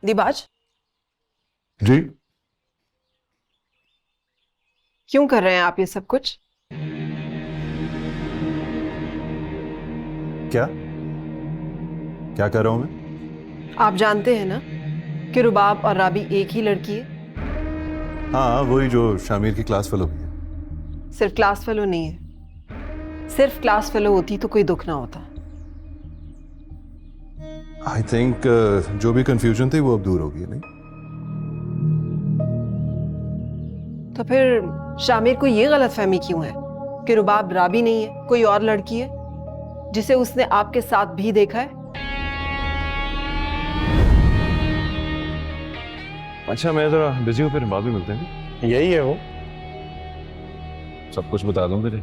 दिबाज, जी क्यों कर रहे हैं आप ये सब कुछ? क्या क्या कर रहा हूं मैं? आप जानते हैं ना कि रुबाब और राबी एक ही लड़की है। हाँ, वही जो शामिर की क्लास फेलो भी है। सिर्फ क्लास फेलो नहीं है। सिर्फ क्लास फेलो होती तो कोई दुख ना होता। आई थिंक जो भी कंफ्यूजन थी वो अब दूर हो गई, नहीं? तो फिर शामिर को ये गलतफहमी क्यों है कि रुबाब राबी नहीं है, कोई और लड़की है जिसे उसने आपके साथ भी देखा है? अच्छा, मैं जरा बिजी हूँ, फिर बाद में मिलते हैं। यही है वो। सब कुछ बता दूं तुझे।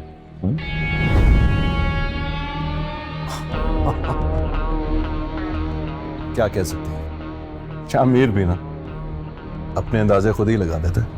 क्या कह सकते हैं, शामिर भी ना अपने अंदाजे खुद ही लगा देते हैं।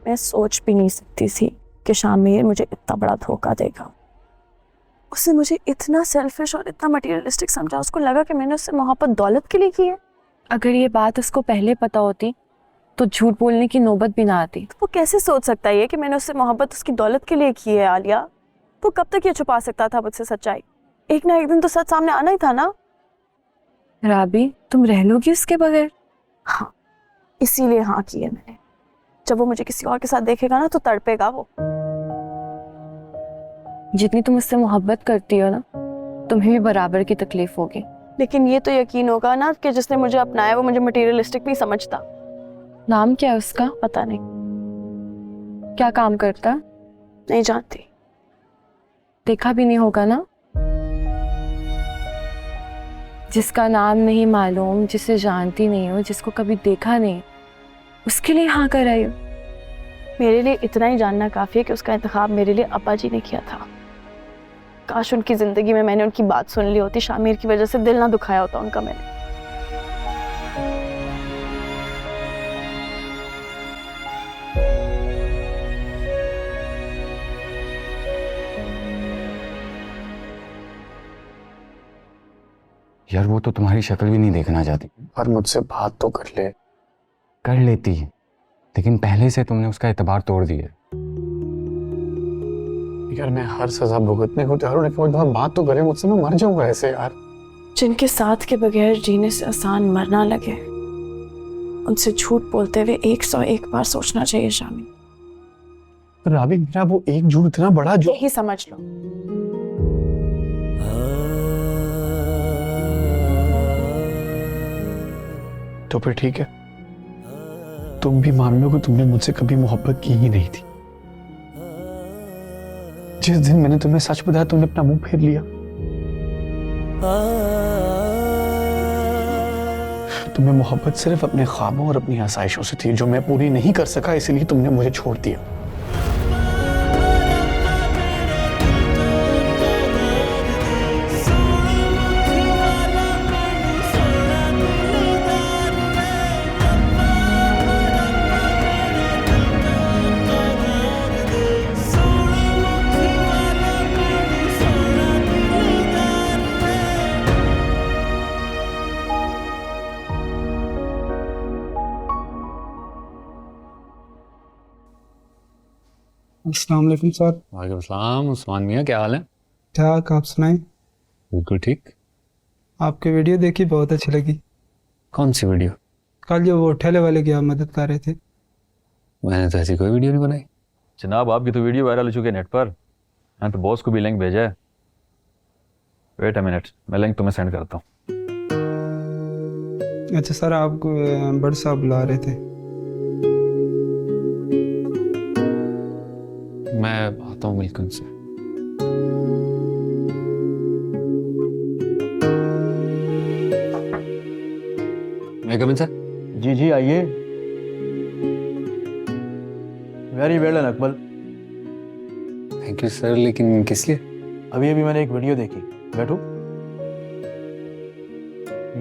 मैं सोच भी नहीं सकती थी कि शामिर मुझे इतना बड़ा धोखा देगा। उसने मुझे इतना सेल्फिश और इतना मटेरियलिस्टिक समझा। उसको लगा कि मैंने उससे मोहब्बत दौलत के लिए की है। अगर ये बात उसको पहले पता होती तो झूठ बोलने की नौबत भी ना आती। तो वो कैसे सोच सकता है कि मैंने उससे मोहब्बत उसकी दौलत के लिए की है? आलिया, वो कब तक ये छुपा सकता था मुझसे सच्चाई? एक ना एक दिन तो सच सामने आना ही था ना। राबी, तुम रह लोगी उसके बगैर? हाँ, इसीलिए हाँ की है मैंने। जब वो मुझे किसी और के साथ देखेगा ना तो तड़पेगा वो। जितनी तुम उससे मोहब्बत करती हो ना, तुम्हें भी बराबर की तकलीफ होगी। लेकिन ये तो यकीन होगा ना कि जिसने मुझे अपनाया वो मुझे मटेरियलिस्टिक नहीं समझता। नाम क्या है उसका? पता नहीं। क्या काम करता? नहीं जानती। देखा भी नहीं होगा ना। जिसका नाम नहीं मालूम, जिसे जानती नहीं हो, जिसको कभी देखा नहीं, उसके लिए हाँ कर आई हो। मेरे लिए इतना ही जानना काफी है कि उसका इंतखाब मेरे लिए अब्बा जी ने किया था। काश उनकी जिंदगी में मैंने उनकी बात सुन ली होती, शामिर की वजह से दिल ना दुखाया होता उनका मैंने। यार वो तो तुम्हारी शक्ल भी नहीं देखना चाहती। पर मुझसे बात तो कर ले। कर लेती, लेकिन पहले से तुमने उसका एतबार तोड़ दिया। यार मैं हर सजा भुगतने को तैयार हूं, लेकिन वो एक बार बात तो करे मुझसे, मैं मर जाऊंगा ऐसे यार। जिनके साथ के बगैर जीने से आसान मरना लगे, उनसे झूठ बोलते हुए 101 बार सोचना चाहिए शामिर। पर राबी, मेरा वो एक झूठ इतना बड़ा जो यही समझ लो। तो फिर ठीक है, तुम भी मान लो कि तुमने मुझसे कभी मोहब्बत की ही नहीं थी। जिस दिन मैंने तुम्हें सच बताया तुमने अपना मुंह फेर लिया। तुम्हें मोहब्बत सिर्फ अपने ख्वाबों और अपनी आसाइशों से थी, जो मैं पूरी नहीं कर सका, इसलिए तुमने मुझे छोड़ दिया। अस्सलाम वालेकुम सर। वालेकुम सलाम। उस्मान मियाँ, क्या हाल है? ठीक, आप सुनाएं। बिल्कुल ठीक। आपकी वीडियो देखी, बहुत अच्छी लगी। कौन सी वीडियो? कल जो वो ठेले वाले की आप मदद कर रहे थे। मैंने तो ऐसी कोई वीडियो नहीं बनाई। जनाब, आपकी तो वीडियो वायरल हो चुकी है नेट पर। मैंने तो बॉस को भी लिंक भेजा है। वेट अ मिनट, मैं लिंक तुम्हें सेंड करता हूँ। अच्छा सर, आपको बड़े साहब बुला रहे थे। मैं आता हूँ मिलकर से। मैं कमिन सर? जी जी आइए। Very well Iqbal. Thank you sir, लेकिन किस लिए? अभी अभी मैंने एक वीडियो देखी। बैठो।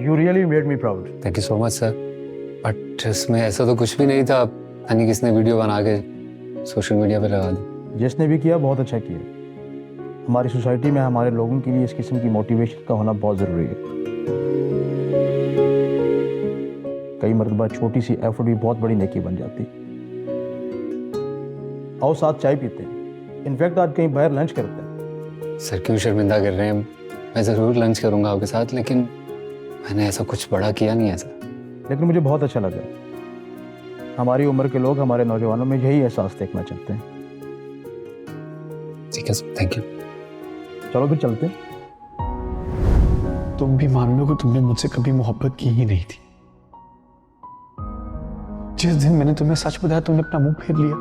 You really made me proud. Thank you so much sir, but इसमें ऐसा तो कुछ भी नहीं था। यानी किसने वीडियो बना के सोशल मीडिया पे लगा दी। जिसने भी किया बहुत अच्छा किया। हमारी सोसाइटी में हमारे लोगों के लिए इस किस्म की मोटिवेशन का होना बहुत ज़रूरी है। कई मरतबा छोटी सी एफर्ट भी बहुत बड़ी नेकी बन जाती। आओ साथ चाय पीते हैं। इनफैक्ट आज कहीं बाहर लंच करते हैं। सर क्यों शर्मिंदा कर रहे हैं? मैं ज़रूर लंच करूंगा आपके साथ, लेकिन मैंने ऐसा कुछ बड़ा किया नहीं है सर। लेकिन मुझे बहुत अच्छा लगा। हमारी उम्र के लोग हमारे नौजवानों में यही एहसास देखना चाहते हैं। ठीक है सर, थैंक यू। चलो फिर चलते हैं। तुम भी मान लो कि तुमने मुझसे कभी मोहब्बत की ही नहीं थी। जिस दिन मैंने तुम्हें सच बताया तुमने अपना मुंह फेर लिया।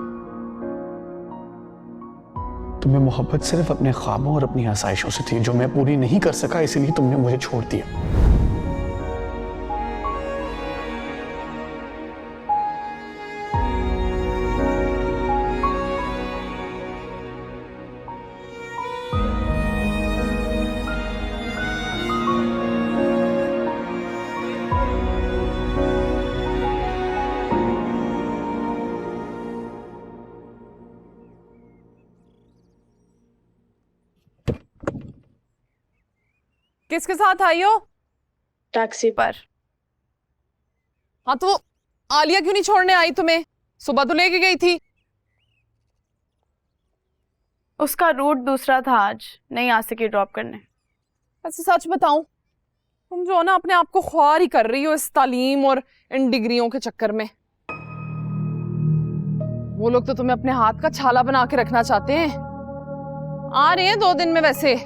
तुम्हें मोहब्बत सिर्फ अपने ख्वाबों और अपनी आसाइशों से थी, जो मैं पूरी नहीं कर सका, इसलिए तुमने मुझे छोड़ दिया। किसके साथ आई हो? टैक्सी पर। हाँ तो आलिया क्यों नहीं छोड़ने आई तुम्हें? सुबह तो लेके गई थी। उसका रूट दूसरा था, आज नहीं आ सकी ड्रॉप करने। ऐसे सच बताऊं, तुम जो ना अपने आप को ख्वार ही कर रही हो इस तालीम और इन डिग्रियों के चक्कर में। वो लोग तो तुम्हें अपने हाथ का छाला बना के रखना चाहते हैं। आ रहे हैं 2 दिन में वैसे।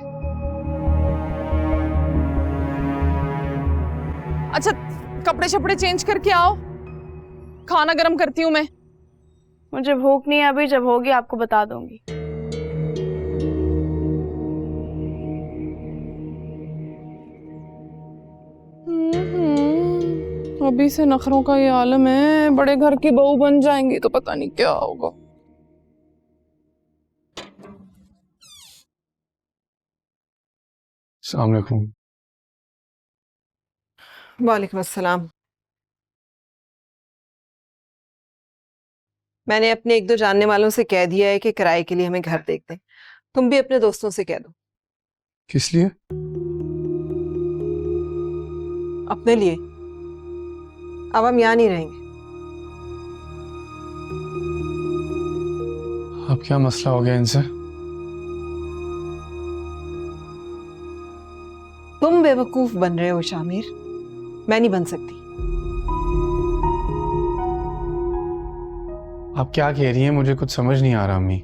अच्छा कपड़े शपड़े चेंज करके आओ, खाना गर्म करती हूँ मैं। मुझे भूख नहीं है अभी, जब होगी आपको बता दूंगी। अभी से नखरों का ये आलम है, बड़े घर की बहू बन जाएंगी तो पता नहीं क्या होगा। अस्सलाम वालेकुम। वालेकुम अस्सलाम। मैंने अपने 1-2 जानने वालों से कह दिया है कि किराए के लिए हमें घर देख दें। तुम भी अपने दोस्तों से कह दो। किस लिए? अपने लिए। अब हम यहाँ नहीं रहेंगे। अब क्या मसला हो गया इनसे? तुम बेवकूफ बन रहे हो शामिर, मैं नहीं बन सकती। आप क्या कह रही हैं? मुझे कुछ समझ नहीं आ रहा अम्मी।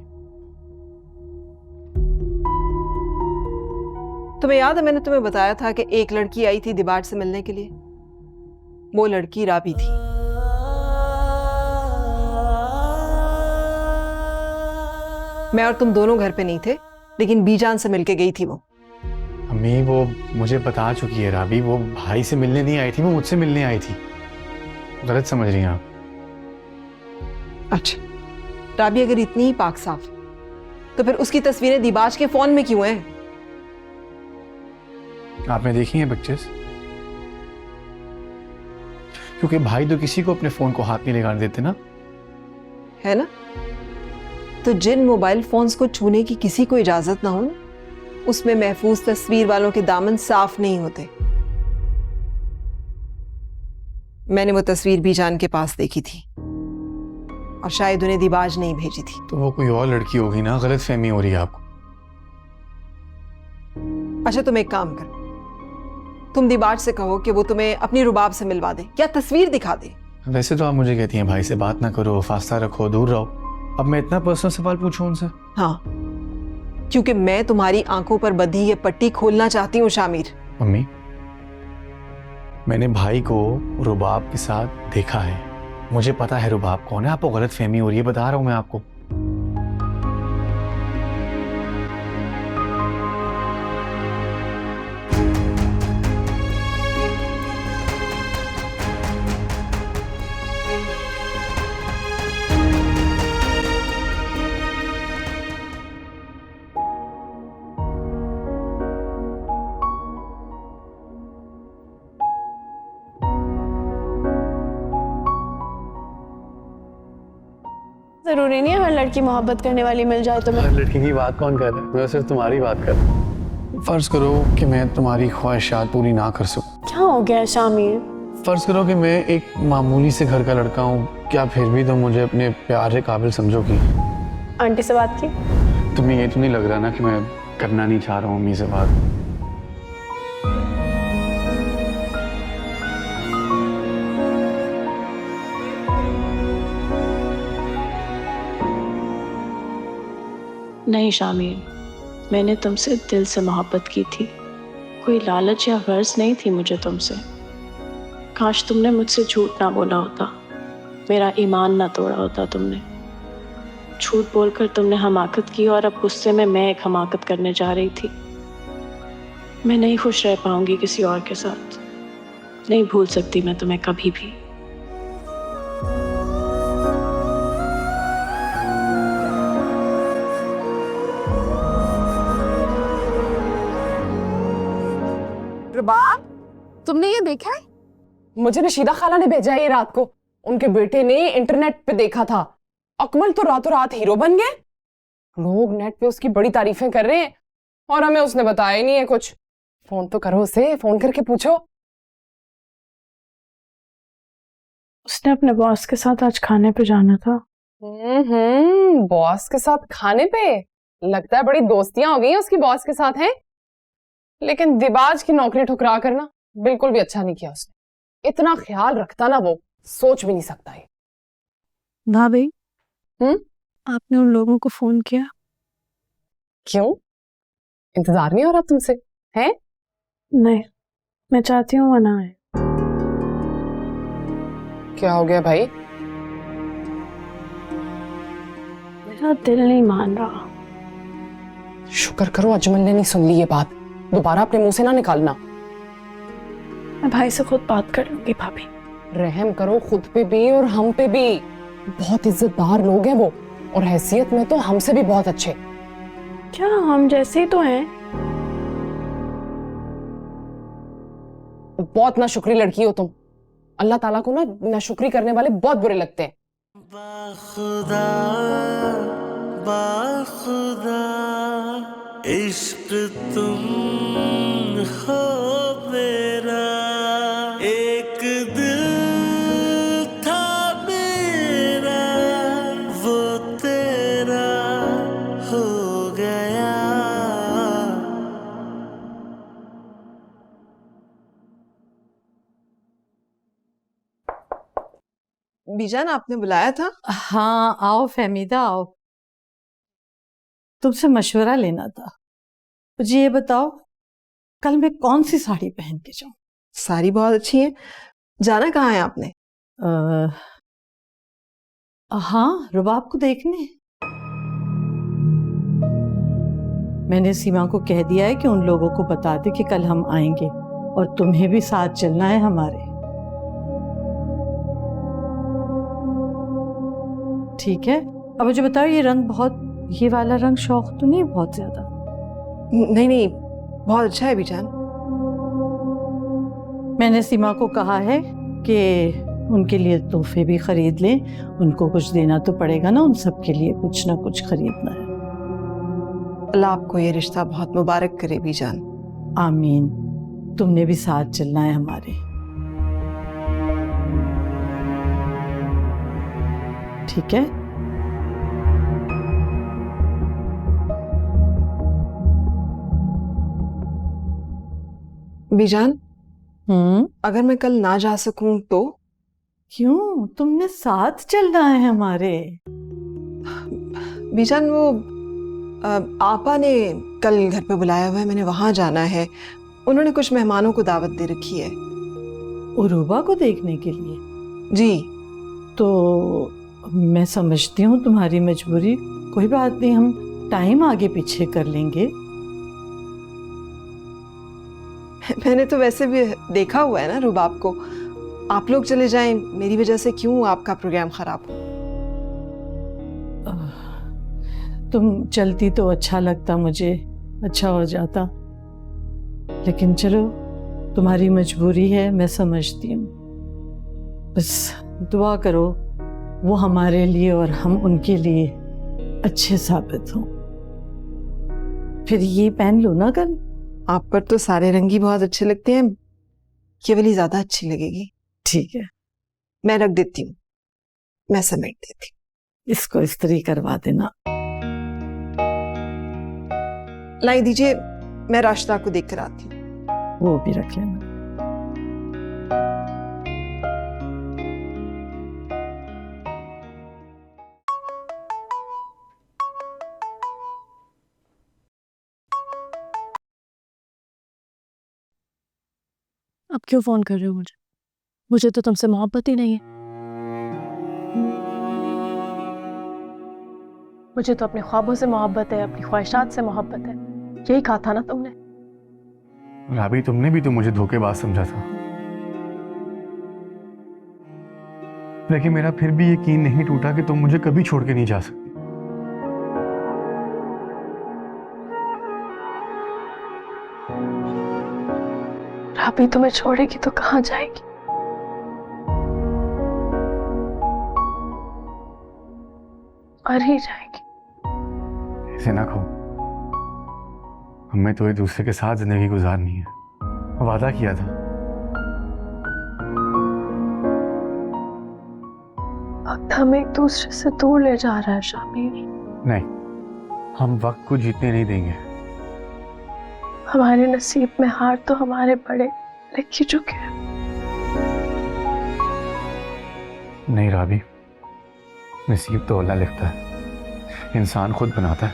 तुम्हें याद है मैंने तुम्हें बताया था कि एक लड़की आई थी दिबाड़ से मिलने के लिए? वो लड़की राबी थी। मैं और तुम दोनों घर पे नहीं थे, लेकिन बीजान से मिलके गई थी वो। अम्मी वो मुझे बता चुकी है। राबी वो भाई से मिलने नहीं आई थी, वो मुझसे मिलने आई थी। गलत समझ रही हैं आप। अच्छा, राबी अगर इतनी ही पाक साफ तो फिर उसकी तस्वीरें दिबाज के फोन में क्यों हैं? आपने देखी हैं पिक्चर्स? क्योंकि भाई तो किसी को अपने फोन को हाथ नहीं लगाने देते ना। है ना? तो जिन मोबाइल फोन्स को छूने की किसी को इजाजत ना हो ना, उसमें महफूज तस्वीर वालों के दामन साफ नहीं होते। मैंने वो तस्वीर बीजान के पास देखी थी और शायद उन्हें दिबाज नहीं भेजी थी। तो वो कोई और लड़की होगी ना, गलत फहमी हो रही है आपको। अच्छा तुम एक काम करो, तुम दिबाज से कहो कि वो तुम्हें अपनी रुबाब से मिलवा दे या तस्वीर दिखा दे। वैसे तो आप मुझे कहती हैं भाई से बात ना करो, फासला रखो, दूर रहो। अब मैं इतना पर्सनल सवाल पूछूं उनसे? हाँ, क्योंकि मैं तुम्हारी आंखों पर बंधी ये पट्टी खोलना चाहती हूँ शामिर। मम्मी, मैंने भाई को रुबाब के साथ देखा है, मुझे पता है रुबाब कौन है। आपको गलत फहमी हो रही है, बता रहा हूं मैं आपको। जरूरी नहीं है हर लड़की मोहब्बत करने वाली मिल जाए तुम्हें। हर लड़की की बात कौन कर रहा है? मैं सिर्फ तुम्हारी बात कर रहा हूँ। फर्ज करो कि मैं तुम्हारी ख्वाहिशात पूरी ना कर सकूं। क्या हो गया है शामिर? फर्ज करो कि मैं एक मामूली से घर का लड़का हूँ, क्या फिर भी तुम मुझे अपने प्यार के काबिल समझोगी? आंटी से बात की? तुम्हें ये तो नहीं लग रहा ना कि मैं करना नहीं चाह रहा हूँ मम्मी से बात? नहीं शामिर, मैंने तुमसे दिल से मोहब्बत की थी, कोई लालच या गर्ज नहीं थी मुझे तुमसे। काश तुमने मुझसे झूठ ना बोला होता, मेरा ईमान ना तोड़ा होता तुमने। झूठ बोलकर तुमने हमाकत की और अब गुस्से में मैं एक हमाकत करने जा रही थी। मैं नहीं खुश रह पाऊंगी किसी और के साथ, नहीं भूल सकती मैं तुम्हें कभी भी। रुबाब, तुमने ये देखा है? मुझे रशीदा खाला ने भेजा है ये रात को। उनके बेटे ने इंटरनेट पे देखा था, अकमल तो रातों रात हीरो बन गए। लोग नेट पे उसकी बड़ी तारीफें कर रहे हैं और हमें उसने बताया ही नहीं है कुछ। फोन तो करो उसे, फोन करके पूछो। उसने अपने बॉस के साथ आज खाने पे जाना था। बॉस के साथ खाने पे? लगता है बड़ी दोस्तियां हो गई हैं उसकी बॉस के साथ हैं। लेकिन दिबाज की नौकरी ठुकरा करना बिल्कुल भी अच्छा नहीं किया उसने। इतना ख्याल रखता ना, वो सोच भी नहीं सकता है। भाभी, आपने उन लोगों को फोन किया? क्यों? इंतजार नहीं हो रहा तुमसे? हैं? नहीं, मैं चाहती हूँ वो ना आए। क्या हो गया भाई? मेरा दिल नहीं मान रहा। शुक्र करो अजमल ने नहीं सुन ली ये बात, दोबारा अपने मुंह से ना निकालना। मैं भाई से खुद बात कर लूंगी भाभी। रहम करो खुद पे भी और हम पे भी। बहुत इज्जतदार लोग हैं वो, और हैसियत में तो हमसे भी बहुत अच्छे। क्या हम जैसे ही तो हैं? बहुत नाशुक्री लड़की हो तुम। अल्लाह ताला को ना नाशुक्री करने वाले बहुत बुरे लगते हैं। बाखुदा बाखुदा इश्क तुम हो मेरा, एक दिल था मेरा वो तेरा हो गया। बीजान, आपने बुलाया था? हाँ आओ फहमीदा आओ, तुमसे मशवरा लेना था। मुझे ये बताओ कल मैं कौन सी साड़ी पहन के जाऊं? साड़ी बहुत अच्छी है। जाना कहाँ है आपने? हाँ, रुबाब को देखने। मैंने सीमा को कह दिया है कि उन लोगों को बता दे कि कल हम आएंगे और तुम्हें भी साथ चलना है हमारे। ठीक है, अब मुझे बताओ ये रंग बहुत, ये वाला रंग शौक तो नहीं बहुत ज्यादा? नहीं नहीं, बहुत अच्छा है बीजान। मैंने सीमा को कहा है कि उनके लिए तोहफे भी खरीद लें, उनको कुछ देना तो पड़ेगा ना, उन सब के लिए कुछ ना कुछ खरीदना है। अल्लाह आपको ये रिश्ता बहुत मुबारक करे बीजान। आमीन। तुमने भी साथ चलना है हमारे, ठीक है? बीजान, अगर मैं कल ना जा सकूं तो? क्यों, तुमने साथ चलना है हमारे। बीजान, वो आपा ने कल घर पे बुलाया हुआ है, मैंने वहां जाना है। उन्होंने कुछ मेहमानों को दावत दे रखी है। उरूबा को देखने के लिए? जी। तो मैं समझती हूँ तुम्हारी मजबूरी, कोई बात नहीं, हम टाइम आगे पीछे कर लेंगे। मैंने तो वैसे भी देखा हुआ है ना रुबाब को। आप लोग चले जाएं, मेरी वजह से क्यों आपका प्रोग्राम खराब हो? तुम चलती तो अच्छा लगता, मुझे अच्छा हो जाता, लेकिन चलो तुम्हारी मजबूरी है, मैं समझती हूँ। बस दुआ करो वो हमारे लिए और हम उनके लिए अच्छे साबित हों। फिर ये पहन लो ना कल। आप पर तो सारे रंग ही बहुत अच्छे लगते हैं, ये वाली ज्यादा अच्छी लगेगी। ठीक है, मैं रख देती हूँ, मैं समेट देती हूँ। इसको इस्त्री करवा देना। लाई दीजिए, मैं राशिदा को देख कर आती हूँ। वो भी रख लेना। अब क्यों फोन कर रहे हो मुझे? मुझे तो तुमसे मोहब्बत ही नहीं है। मुझे तो अपने ख्वाबों से मोहब्बत है, अपनी ख्वाहिशात से मोहब्बत है। यही कहा था ना तुमने? राबी, तुमने भी तो मुझे धोखेबाज समझा था, लेकिन मेरा फिर भी यकीन नहीं टूटा कि तुम मुझे कभी छोड़ के नहीं जा सकती। राबी तुम्हें छोड़ेगी तो कहाँ जाएगी? मर ही जाएगी। ऐसे ना कहो, हमें तो एक दूसरे के साथ जिंदगी गुजारनी है, वादा किया था। वक्त हमें एक दूसरे से दूर ले जा रहा है शामिर। नहीं, हम वक्त को जीतने नहीं देंगे। हमारे नसीब में हार तो हमारे बड़े लिख ही चुके हैं। नहीं राबी, नसीब तो अल्लाह लिखता है, इंसान खुद बनाता है।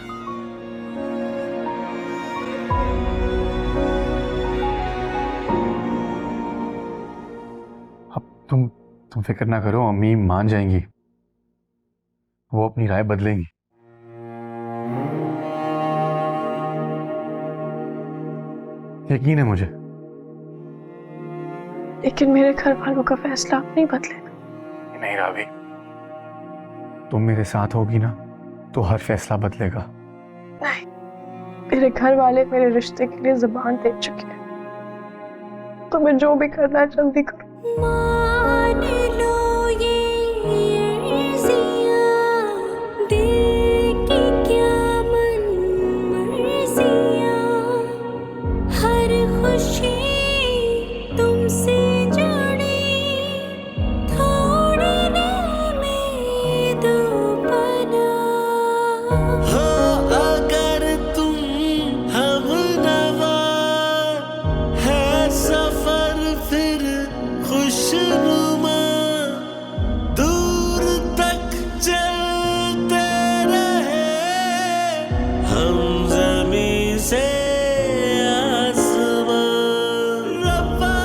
अब तुम फिक्र ना करो, अम्मी मान जाएंगी, वो अपनी राय बदलेंगी। यकीन है मुझे। लेकिन मेरे घर वालों का फैसला आप नहीं बदलेगा। नहीं राबी, तुम मेरे साथ होगी ना तो हर फैसला बदलेगा। नहीं, मेरे घर वाले मेरे रिश्ते के लिए जुबान दे चुके हैं। तुम्हें जो भी करना है जल्दी करो। मान लो ये अर्ज़ियाँ, दिल की क्या मन मर्ज़ियाँ, हर खुशी तुमसे जुड़ी, थोड़ी देर में दोपहर हो। अगर तुम हमनवा है सफर फिर खुशनुमा, दूर तक चलते रहे हम ज़मीं से आसमां। रब्बा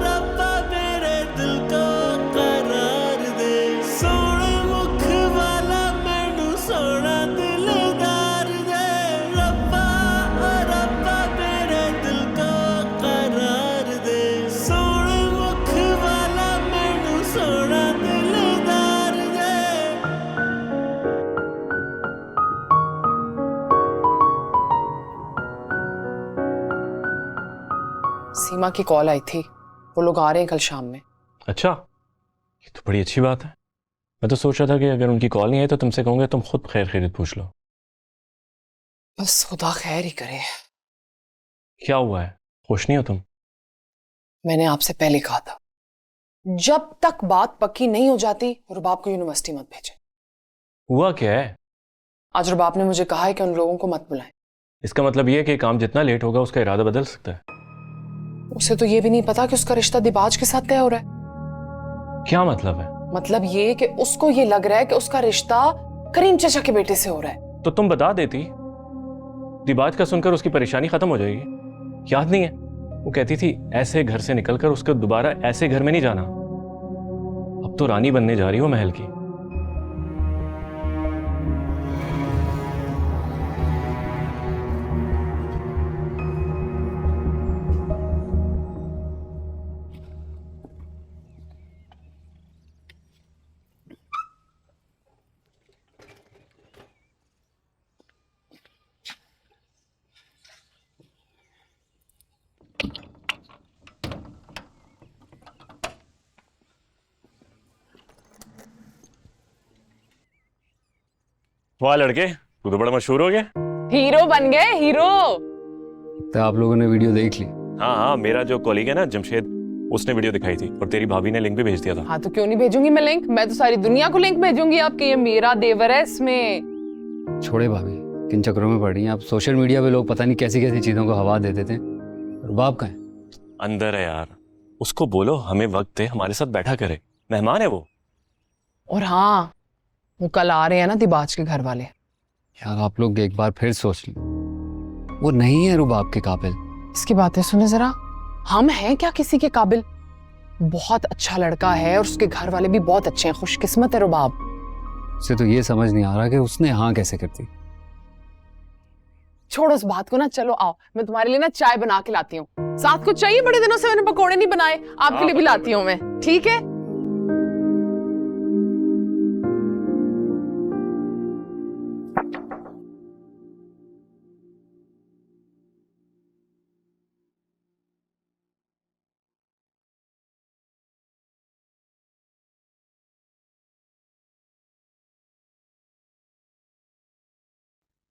रब्बा मेरे दिल को करार दे, सोने मुख वाला मैनू सोना दिलदार दे। रब्बा रब्बा मेरे दिल को करार दे, सोने मुख वाला मैनू सोना दिलदार दे। सीमा की कॉल आई थी, वो लोग आ रहे हैं कल शाम में। अच्छा, ये तो बड़ी अच्छी बात है। मैं तो सोच रहा था कि अगर उनकी कॉल नहीं आई तो तुमसे कहूँगा तुम खुद खैर खैरियत पूछ लो। बस खुदा खैर ही करे। क्या हुआ है, खुश नहीं हो तुम? मैंने आपसे पहले कहा था, जब तक बात पक्की नहीं हो जाती रुबाब को यूनिवर्सिटी मत भेजें। हुआ क्या है? आज रुबाब ने मुझे कहा है कि उन लोगों को मत बुलाएं। इसका मतलब ये है कि काम जितना लेट होगा उसका इरादा बदल सकता है। उसे तो ये भी नहीं पता कि उसका रिश्ता दिबाज के साथ तय हो रहा है। क्या मतलब है? मतलब ये कि उसको ये लग रहा है कि उसका रिश्ता करीम चचा के बेटे से हो रहा है। तो तुम बता देती, दिबाज का सुनकर उसकी परेशानी खत्म हो जाएगी। याद नहीं है, वो कहती थी ऐसे घर से निकलकर उसको दोबारा ऐसे घर में नहीं जाना। अब तो रानी बनने जा रही हो महल की। वाह लड़के, तू तो बड़ा मशहूर हो गया। हीरो बन गए, हीरो। तो आप लोगों ने वीडियो देख ली? हाँ, मेरा जो कॉलीग है ना जमशेद, उसने वीडियो दिखाई थी और तेरी भाभी ने लिंक भी भेज दिया था। हाँ तो क्यों नहीं भेजूंगी मैं लिंक? मैं तो सारी दुनिया को लिंक भेजूंगी आपके, ये मेरा देवर है इसमें। छोड़े भाभी, किन चक्रों में पड़ रही हैं आप? सोशल मीडिया पे लोग पता नहीं कैसी कैसी चीजों को हवा दे देते हैं। रुबाब कहाँ है? अंदर है यार, उसको बोलो हमें वक्त दे, हमारे साथ बैठा करे, मेहमान है वो। और हाँ, वो कल आ रहे हैं ना दिबाज के घर वाले। यार आप लोग एक बार फिर सोच लें, वो नहीं है रुबाब के काबिल। इसकी बातें सुने जरा, हम हैं क्या किसी के काबिल? बहुत अच्छा लड़का है और उसके घर वाले भी बहुत अच्छे हैं, खुशकिस्मत है रुबाब। उसे तो ये समझ नहीं आ रहा कि उसने हाँ कैसे करती। छोड़ो उस बात को ना, चलो आओ, मैं तुम्हारे लिए ना चाय बना के लाती हूँ। साथ कुछ चाहिए? बड़े दिनों से मैंने पकौड़े नहीं बनाए, आपके लिए भी लाती हूँ मैं, ठीक है?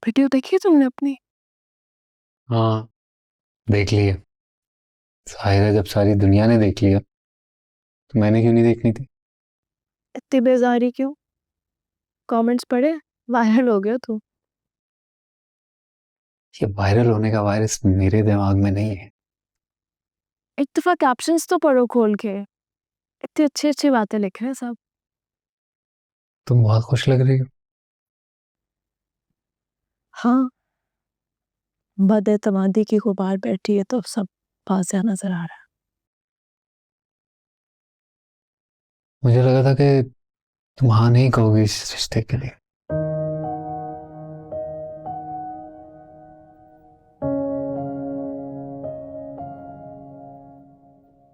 वीडियो देखी तुमने अपनी? हाँ देख लिया। जाहिर है जब सारी दुनिया ने देख लिया तो मैंने क्यों नहीं देखनी थी? इतनी बेजारी क्यों? कमेंट्स पढ़े? वायरल हो गया तू। ये वायरल होने का वायरस मेरे दिमाग में नहीं है। एक दफा कैप्शंस तो पढ़ो खोल के, इतनी अच्छी अच्छी बातें लिख रहे हैं सब। तुम बहुत खुश लग रही हो। हाँ, बदएतमादी की गुबार बैठी है तो सब वाज़ेह नजर आ रहा है। मुझे लगा था कि तुम हाँ नहीं कहोगी इस रिश्ते के लिए।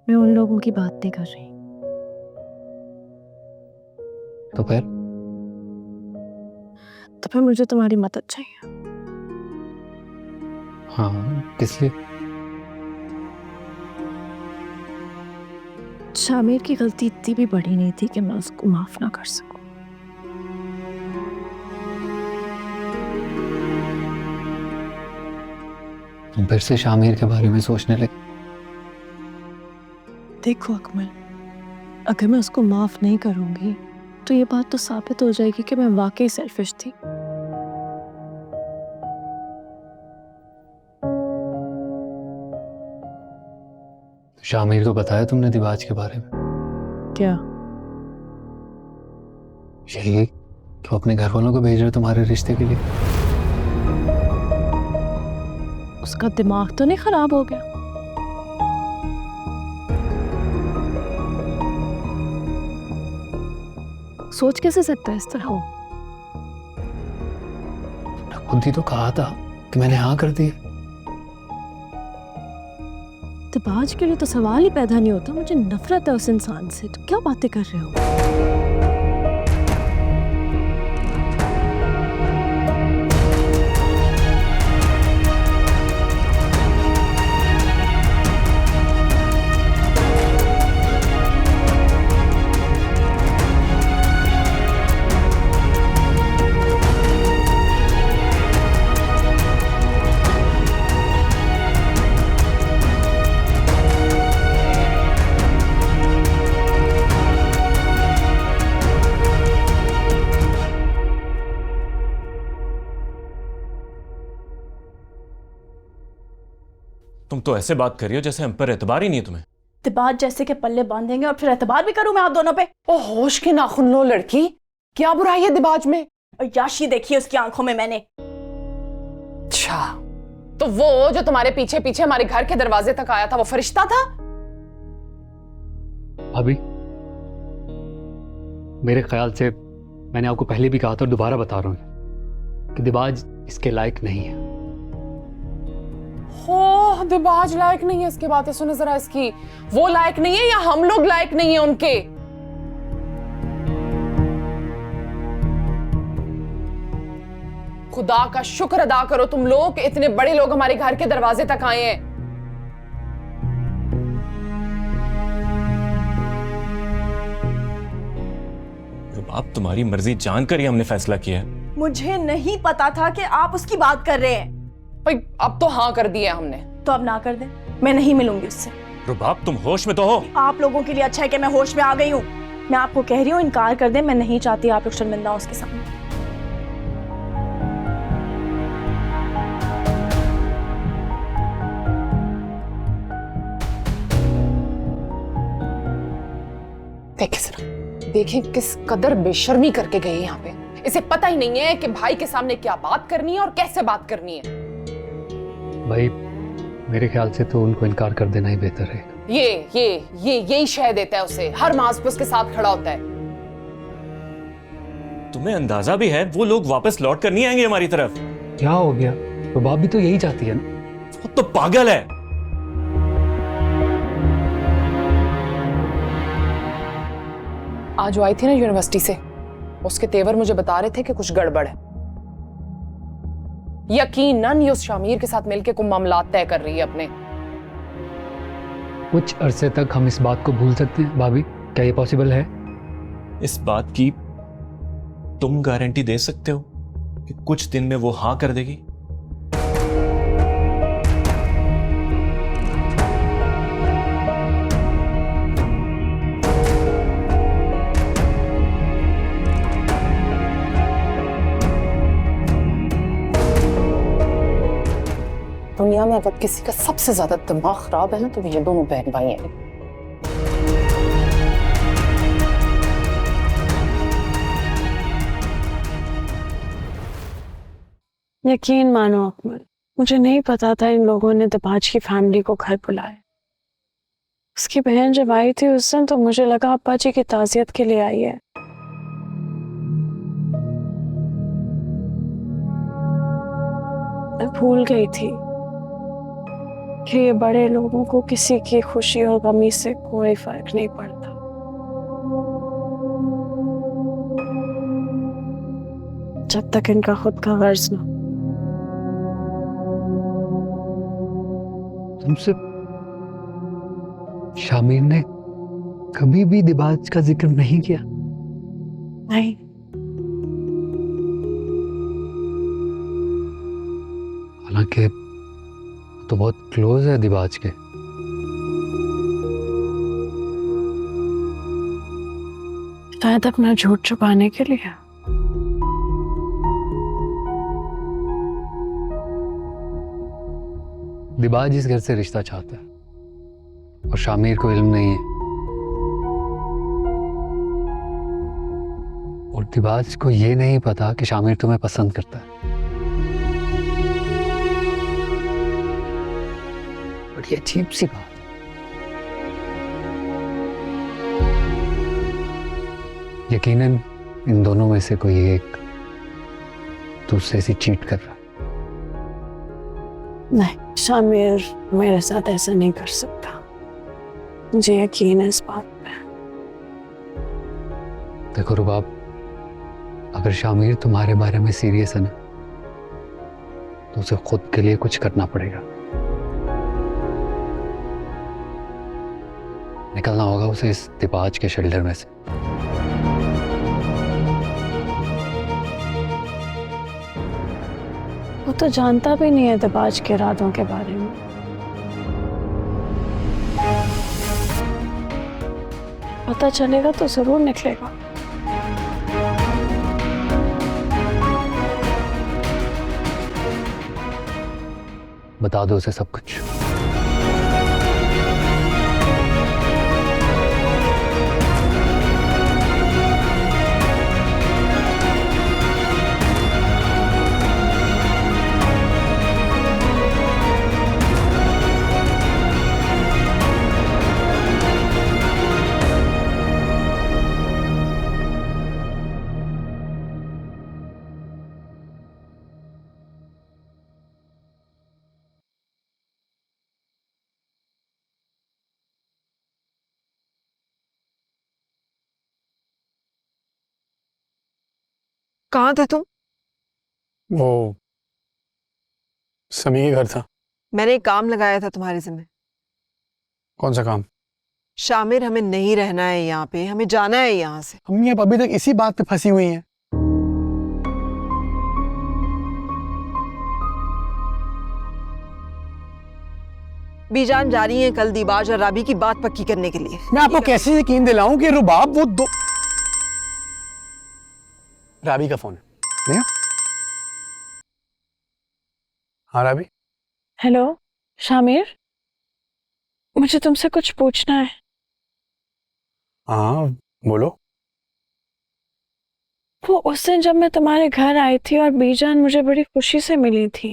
मैं उन लोगों की बात नहीं कर रही। तो फिर मुझे तुम्हारी मदद चाहिए। हाँ किस लिए? शामिर की गलती इतनी भी बड़ी नहीं थी कि मैं उसको माफ ना कर सकूं। तुम फिर से शामिर के बारे में सोचने लगे? देखो अकमल, अगर मैं उसको माफ नहीं करूंगी तो ये बात तो साबित हो जाएगी कि मैं वाकई सेल्फिश थी। शामिर को बताया तुमने दिबाज के बारे में? क्या? यही कि वो अपने घर वालों को भेज रहे तुम्हारे रिश्ते के लिए। उसका दिमाग तो नहीं खराब हो गया? सोच कैसे सकता है इस तरह? खुद ही तो कहा था कि मैंने हाँ कर दी। दिबाज के लिए तो सवाल ही पैदा नहीं होता। मुझे नफरत है उस इंसान से। तो क्या बातें कर रहे हो? तुम तो ऐसे बात कर रही हो जैसे हम पर एतबार ही नहीं है तुम्हें। दिबाज जैसे के पल्ले बांधेंगे और फिर एतबार भी करूं मैं आप दोनों पे? ओ होश के नाखून लो लड़की, क्या बुराई है दिबाज में? और याशी देखी उसकी आंखों में मैंने। अच्छा, तो वो जो तुम्हारे पीछे पीछे हमारे घर के दरवाजे तक आया था वो फरिश्ता था? अभी मेरे ख्याल से मैंने आपको पहले भी कहा था और दोबारा बता रहा हूं कि दिबाज इसके लायक नहीं है। हो, दिबाज लायक नहीं है? इसकी बातें सुने जरा इसकी। वो लायक नहीं है या हम लोग लायक नहीं है उनके? खुदा का शुक्र अदा करो तुम लोग, इतने बड़े लोग हमारे घर के दरवाजे तक आए हैं। रुबाब, तुम्हारी मर्जी जानकर ही हमने फैसला किया है। मुझे नहीं पता था कि आप उसकी बात कर रहे हैं। भाई अब तो हाँ कर दिया हमने। तो अब ना कर दे, मैं नहीं मिलूंगी उससे। रुबाब तुम होश में तो हो? आप लोगों के लिए अच्छा है कि मैं होश में आ गई हूँ। मैं आपको कह रही हूँ इनकार कर दे, मैं नहीं चाहती आप लोग शर्मिंदा हो उसके सामने। देखें किस कदर बेशर्मी करके गई यहाँ पे। इसे पता ही नहीं है कि भाई के सामने क्या बात करनी है और कैसे बात करनी है। भाई मेरे ख्याल से तो उनको इनकार कर देना ही बेहतर है। यही शह देता है उसे, हर मास पे उसके साथ खड़ा होता है। तुम्हें अंदाजा भी है वो लोग वापस लौट कर नहीं आएंगे हमारी तरफ? क्या हो गया? रुबाब भी तो यही चाहती है ना। वो तो पागल है। आज वो आई थी ना यूनिवर्सिटी से, उसके तेवर मुझे बता रहे थे कि कुछ गड़बड़ है। यकीनन ये उस शामिर के साथ मिलकर कोई मामलात तय कर रही है अपने। कुछ अरसे तक हम इस बात को भूल सकते हैं भाभी? क्या ये पॉसिबल है? इस बात की तुम गारंटी दे सकते हो कि कुछ दिन में वो हाँ कर देगी? दुनिया में अगर किसी का सबसे ज्यादा दिमाग खराब है ना तो ये दोनों बहन भाई हैं। यकीन मानो अकमल, मुझे नहीं पता था इन लोगों ने दबाज की फैमिली को घर बुलाया। उसकी बहन जब आई थी उस दिन तो मुझे लगा अब्बा जी की ताज़ियत के लिए आई है। मैं भूल गई थी कि ये बड़े लोगों को किसी की खुशी और गमी से कोई फर्क नहीं पड़ता। जब तक इनका खुद का गर्ज ना। तुमसे शामिर ने कभी भी दिबाज का जिक्र नहीं किया? नहीं। हालांकि तो बहुत क्लोज है दिबाज के। शायद अपना झूठ छुपाने के लिए। दिबाज इस घर से रिश्ता चाहता है और शामिर को इल्म नहीं है। और दिबाज को ये नहीं पता कि शामिर तुम्हें पसंद करता है। बड़ी अजीब सी बात। यकीनन इन दोनों में से कोई एक दूसरे से चीट कर रहा है। नहीं, शामिर मेरे साथ ऐसा नहीं कर सकता। मुझे यकीन है इस बात पे। देखो रुबाब, अगर शामिर तुम्हारे बारे में सीरियस है ना तो उसे खुद के लिए कुछ करना पड़ेगा। निकलना होगा उसे इस दिबाज के शेल्टर में से। वो तो जानता भी नहीं है दिबाज के इरादों के बारे में। पता चलेगा तो जरूर निकलेगा। बता दो उसे सब कुछ। कहाँ थे तुम? वो समी के घर था। मैंने एक काम लगाया था तुम्हारे जिम्मे। कौन सा काम? शामिर, हमें नहीं रहना है यहाँ पे, हमें जाना है यहाँ से। अम्मी आप अभी तक इसी बात पे फंसी हुई हैं। बीजान जा रही हैं कल दीबाज और राबी की बात पक्की करने के लिए। मैं आपको कैसे यकीन दिलाऊं कि रुबाब वो दो। राबी का फोन है नहीं? हाँ राबी। हेलो शामिर, मुझे तुमसे कुछ पूछना है। हाँ बोलो। वो उस दिन जब मैं तुम्हारे घर आई थी और बीजान मुझे बड़ी खुशी से मिली थी,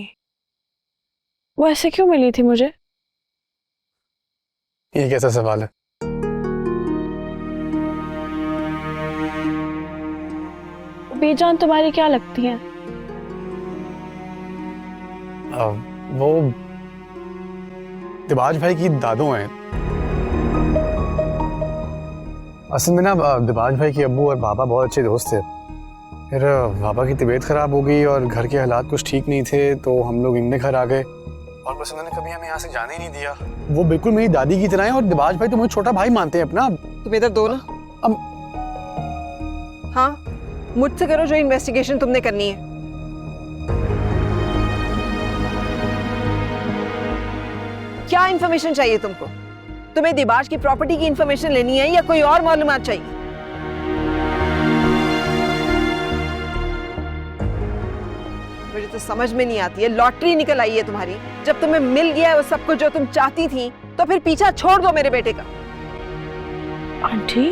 वो ऐसे क्यों मिली थी मुझे? ये कैसा सवाल है? बीजान तुम्हारी क्या लगती है? वो दिबाज भाई की दादू हैं। असल में ना दिबाज भाई के अब्बू और पापा बहुत अच्छे दोस्त थे। फिर पापा की तबीयत खराब हो गई और घर के हालात कुछ ठीक नहीं थे, तो हम लोग इनके घर आ गए और बस उन्होंने कभी हमें यहाँ से जाने ही नहीं दिया। वो बिल्कुल मेरी दादी की तरह है और दिबाज भाई तो मुझे छोटा भाई मानते हैं अपना। तुम इधर दो ना। हाँ, मुझसे करो जो इन्वेस्टिगेशन तुमने करनी है। क्या इंफॉर्मेशन चाहिए तुमको? तुम्हें दिबाज की प्रॉपर्टी की इंफॉर्मेशन लेनी है या कोई और मालूमात चाहिए? मुझे तो समझ में नहीं आती है, लॉटरी निकल आई है तुम्हारी। जब तुम्हें मिल गया है वो सब कुछ जो तुम चाहती थी, तो फिर पीछा छोड़ दो मेरे बेटे का। आंटी,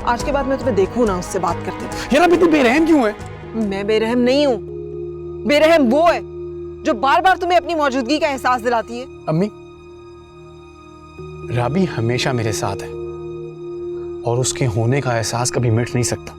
आज के बाद मैं तुम्हें देखूं ना उससे बात करते हुए। यार अभी तू बेरहम क्यों है? मैं बेरहम नहीं हूं, बेरहम वो है जो बार बार तुम्हें अपनी मौजूदगी का एहसास दिलाती है। अम्मी, राबी हमेशा मेरे साथ है और उसके होने का एहसास कभी मिट नहीं सकता।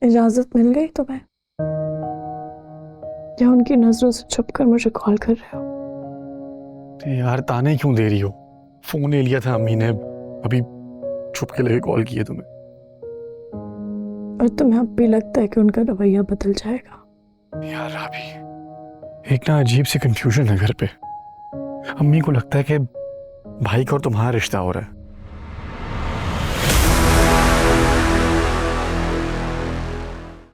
इजाजत मिल गई तुम्हें, या उनकी नजरों से छुपकर मुझे कॉल कर रहे हो? यार ताने क्यों दे रही हो? फोन ले लिया था अम्मी ने, अभी छुप के लेके कॉल किया तुम्हें। और तुम्हें अब भी लगता है कि उनका रवैया बदल जाएगा? यार राबी, एक ना अजीब सी कंफ्यूजन है घर पे। अम्मी को लगता है कि भाई का और तुम्हारा रिश्ता हो रहा है,